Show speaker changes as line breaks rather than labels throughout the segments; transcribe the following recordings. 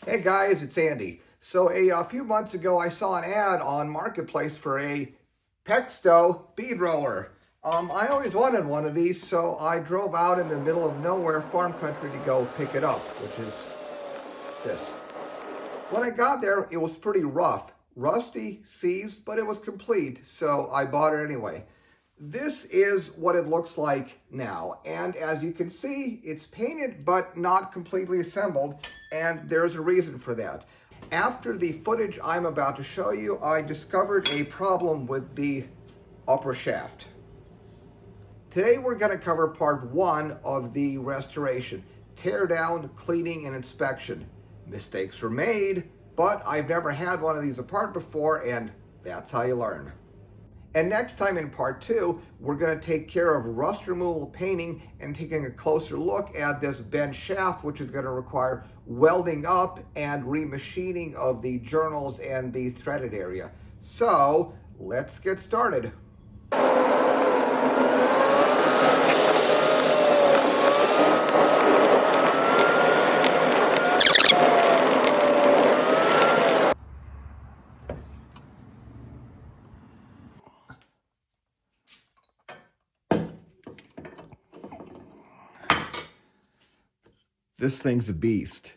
Hey guys, it's Andy. So a few months ago, I saw an ad on Marketplace for a Pexto bead roller. I always wanted one of these, so I drove out in the middle of nowhere farm country to go pick it up, which is this. When I got there, it was pretty rough, rusty, seized, but it was complete, so I bought it anyway. This is what it looks like now, and as you can see, it's painted but not completely assembled, and there's a reason for that. After the footage I'm about to show you, I discovered a problem with the upper shaft. Today we're going to cover part one of the restoration: tear down, cleaning, and inspection. Mistakes were made, but I've never had one of these apart before, and that's how you learn. And next time in part two, we're going to take care of rust removal painting and taking a closer look at this bent shaft, which is going to require welding up and remachining of the journals and the threaded area. So let's get started. This thing's a beast.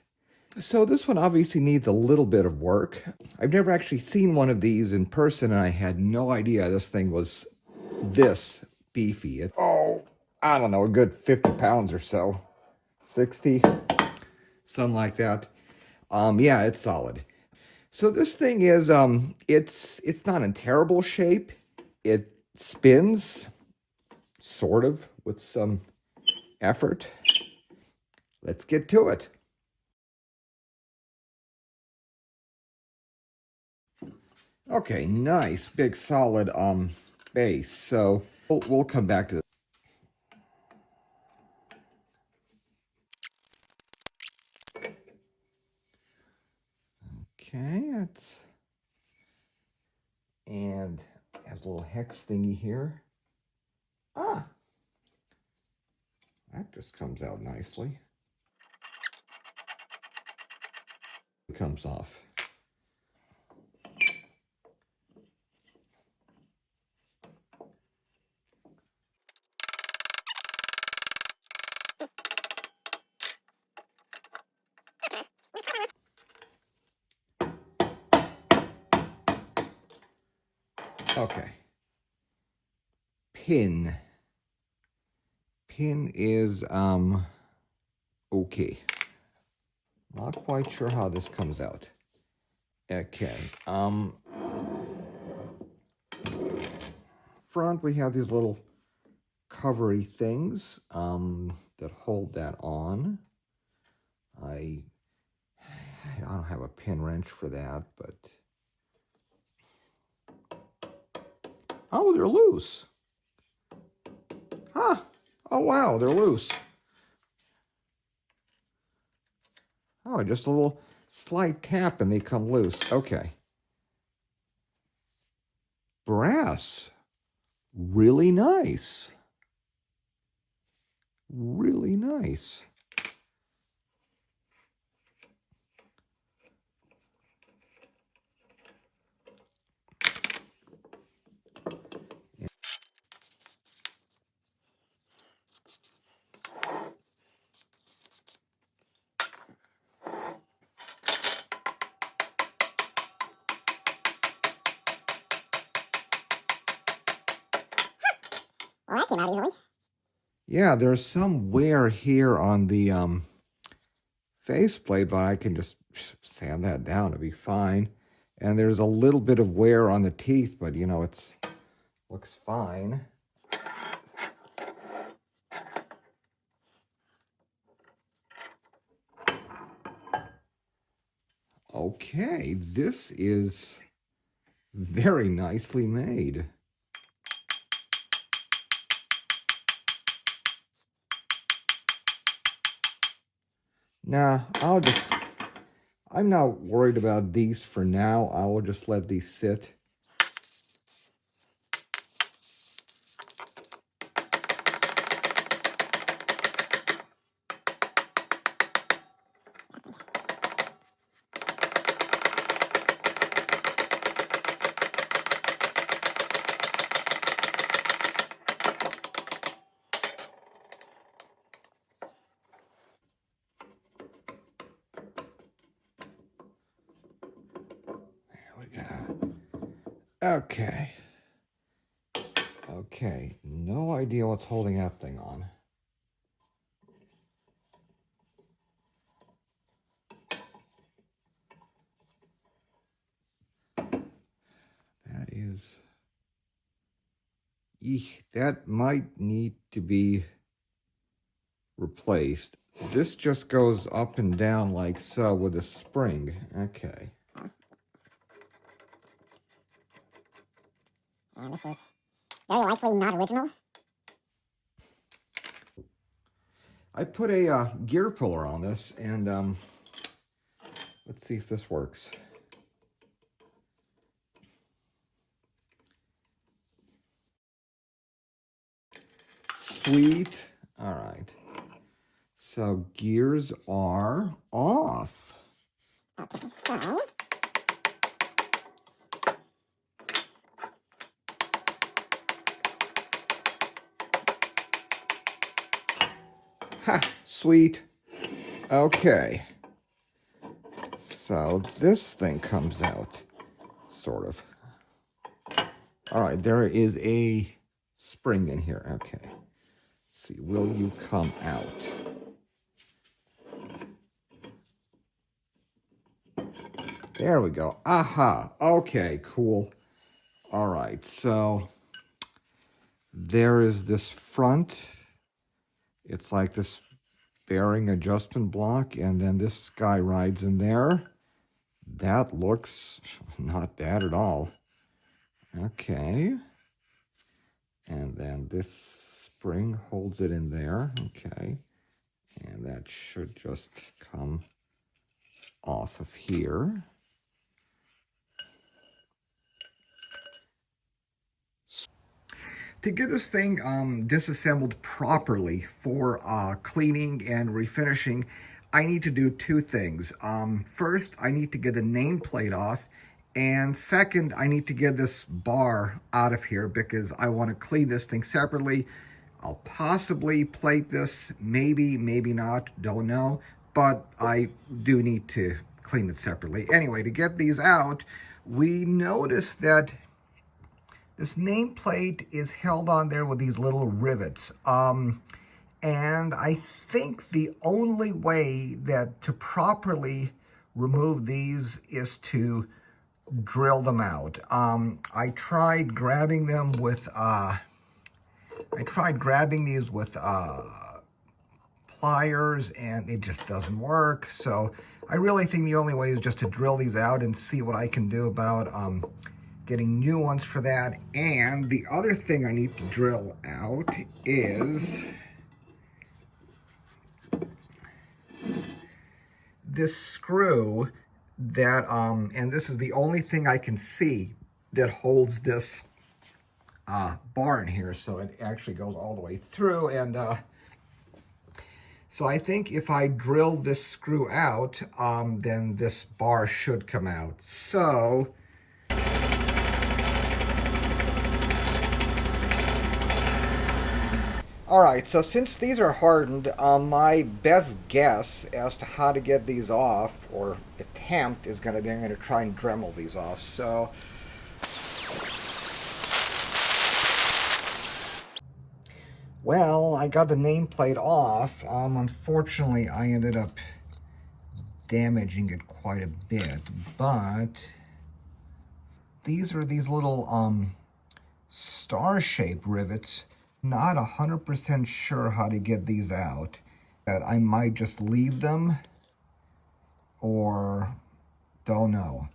So this one obviously needs a little bit of work. I've never actually seen one of these in person, and I had no idea this thing was this beefy. I don't know, a good 50 pounds or so. 60, something like that. Yeah, it's solid. So this thing is, it's not in terrible shape. It spins, sort of, with some effort. Let's get to it. Okay, nice, big, solid base. So we'll come back to this. Okay, and has a little hex thingy here. Ah, that just comes out nicely. It comes off. Okay. Pin is okay. Not quite sure how this comes out. Okay. Front we have these little covery things that hold that on. I don't have a pin wrench for that, but oh, they're loose. Huh. Oh wow, they're loose. Oh, just a little slight tap and they come loose. Okay. Brass. Really nice. Really nice.
Well, that came out easily.
Yeah, there's some wear here on the faceplate, but I can just sand that down. It'll be fine. And there's a little bit of wear on the teeth, but you know, it's looks fine. Okay, this is very nicely made. Nah, I'm not worried about these for now. I will just let these sit. Okay. Okay, no idea what's holding that thing on. That is... Eek, that might need to be replaced. This just goes up and down like so with a spring. Okay.
And this is very likely not original.
I put a gear puller on this, and let's see if this works. Sweet. All right. So gears are off.
Okay, so
Ha! Sweet. Okay. So this thing comes out, sort of. All right, there is a spring in here. Okay. Let's see, will you come out? There we go. Aha. Okay, cool. All right, so there is this front. It's like this bearing adjustment block, and then this guy rides in there. That looks not bad at all. Okay. And then this spring holds it in there. Okay. And that should just come off of here. To get this thing disassembled properly for cleaning and refinishing, I need to do two things. First, I need to get the nameplate off. And second, I need to get this bar out of here because I want to clean this thing separately. I'll possibly plate this, maybe, maybe not, don't know. But I do need to clean it separately. Anyway, to get these out, we noticed that this nameplate is held on there with these little rivets. And I think the only way that to properly remove these is to drill them out. I tried grabbing them with, these with pliers, and it just doesn't work. So I really think the only way is just to drill these out and see what I can do about getting new ones for that. And the other thing I need to drill out is this screw that, and this is the only thing I can see that holds this bar in here. So it actually goes all the way through. And so I think if I drill this screw out, then this bar should come out. So all right, so since these are hardened, my best guess as to how to get these off, or attempt, is going to be I'm going to try and Dremel these off. So, well, I got the nameplate off. Unfortunately, I ended up damaging it quite a bit, but these are these little star-shaped rivets. Not 100% sure how to get these out. That I might just leave them, or don't know.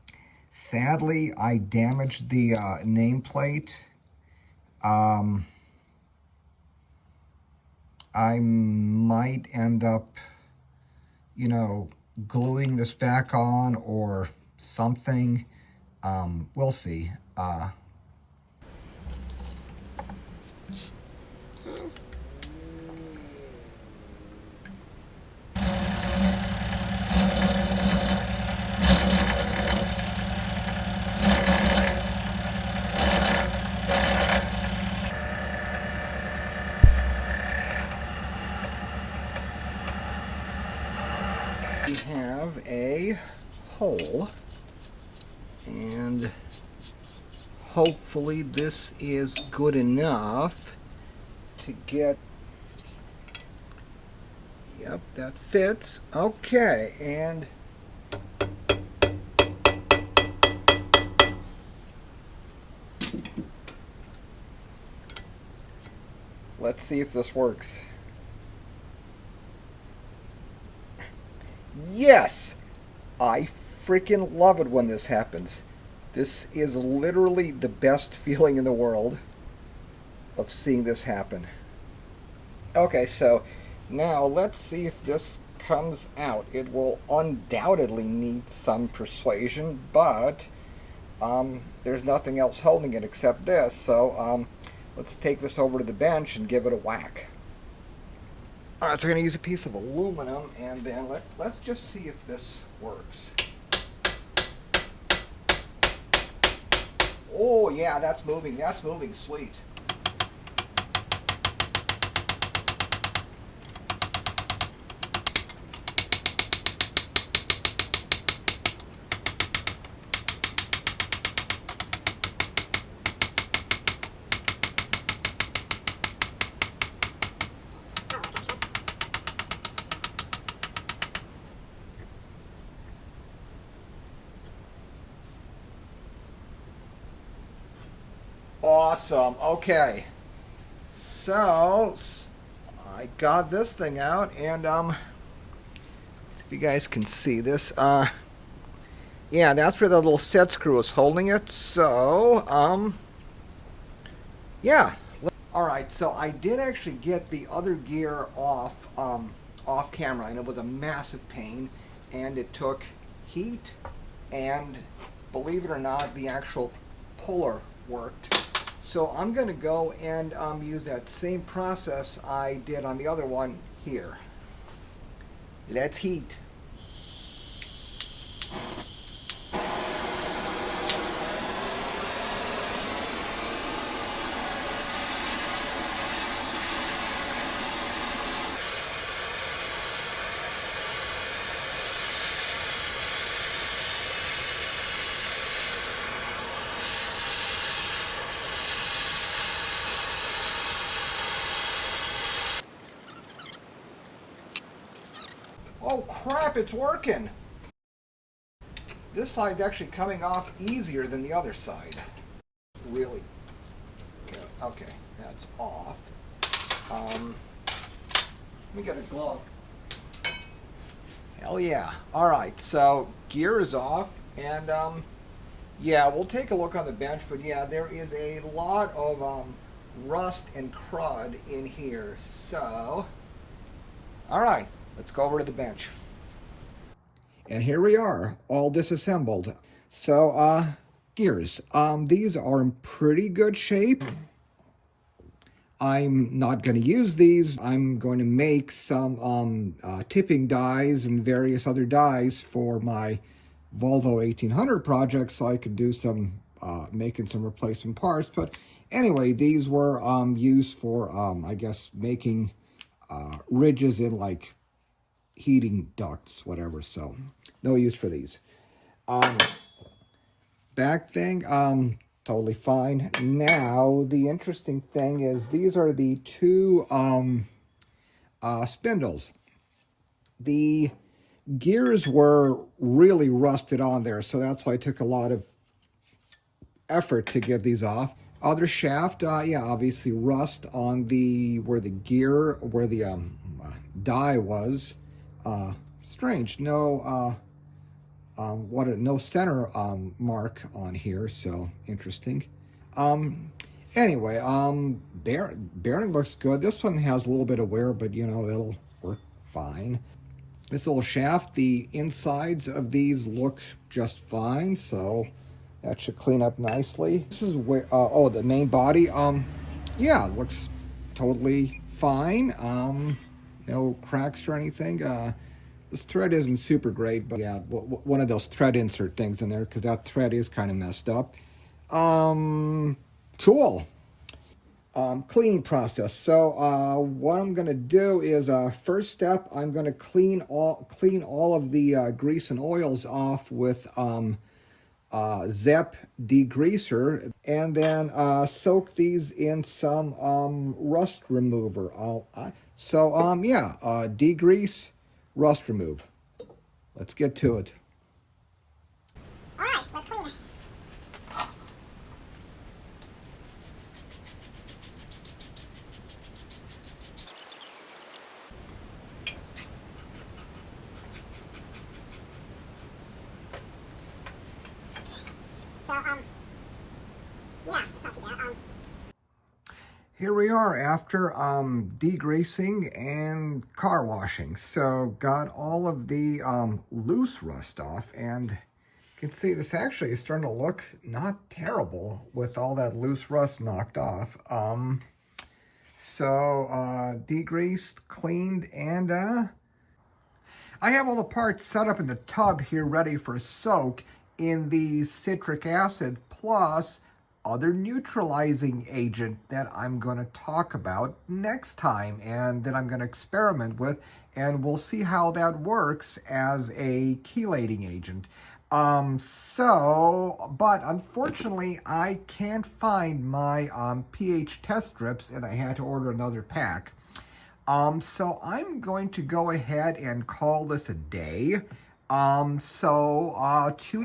Sadly, I damaged the nameplate. I might end up, you know, gluing this back on or something. We'll see. We have a hole, and hopefully this is good enough to get. Yep, that fits. Okay, and let's see if this works. Yes! I freaking love it when this happens. This is literally the best feeling in the world of seeing this happen. Okay, so now let's see if this comes out. It will undoubtedly need some persuasion, but there's nothing else holding it except this. So let's take this over to the bench and give it a whack. Alright, so I'm going to use a piece of aluminum, and then let's just see if this works. Oh yeah, that's moving, sweet. Awesome. Okay. So I got this thing out, and if you guys can see this, yeah, that's where the little set screw is holding it. So yeah. All right. So I did actually get the other gear off off camera, and it was a massive pain, and it took heat, and believe it or not, the actual puller worked. So I'm going to go and use that same process I did on the other one here. Let's heat. Oh crap, it's working! This side's actually coming off easier than the other side. Really? Yeah, okay, that's off. Let me get a glove. Hell yeah. Alright, so gear is off, and yeah, we'll take a look on the bench, but yeah, there is a lot of rust and crud in here, so alright, let's go over to the bench. And here we are, all disassembled. So, gears. These are in pretty good shape. I'm not going to use these. I'm going to make some tipping dies and various other dies for my Volvo 1800 project, so I could do some making some replacement parts. But anyway, these were used for, I guess, making ridges in like heating ducts, whatever. So no use for these. Back thing, totally fine. Now the interesting thing is these are the two spindles. The gears were really rusted on there, so that's why it took a lot of effort to get these off. Other shaft, yeah, obviously rust on the where the gear, where the die was. Strange, no no center mark on here, so interesting. Anyway, bearing looks good. This one has a little bit of wear, but you know, it'll work fine. This little shaft, the insides of these look just fine, so that should clean up nicely. This is where, oh, the main body, yeah, looks totally fine. No cracks or anything. This thread isn't super great, but yeah, one of those thread insert things in there, because that thread is kind of messed up. Cool. Cleaning process. So what I'm going to do is, first step, I'm going to clean all of the grease and oils off with Zep degreaser, and then soak these in some rust remover. Degrease, rust remove. Let's get to it.
All right, let's clean it. So, yeah, that's not too bad.
Here we are after degreasing and car washing. So got all of the loose rust off, and you can see this actually is starting to look not terrible with all that loose rust knocked off. Degreased, cleaned, and I have all the parts set up in the tub here ready for soak in the citric acid plus other neutralizing agent that I'm going to talk about next time and that I'm going to experiment with, and we'll see how that works as a chelating agent. But unfortunately I can't find my pH test strips, and I had to order another pack. So I'm going to go ahead and call this a day. Tune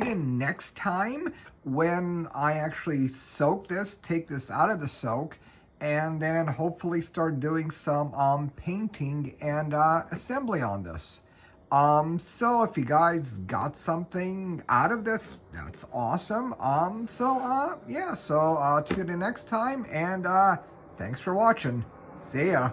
in next time when I actually soak this, take this out of the soak, and then hopefully start doing some painting and assembly on this. So if you guys got something out of this, that's awesome. Tune in next time, and thanks for watching. See ya.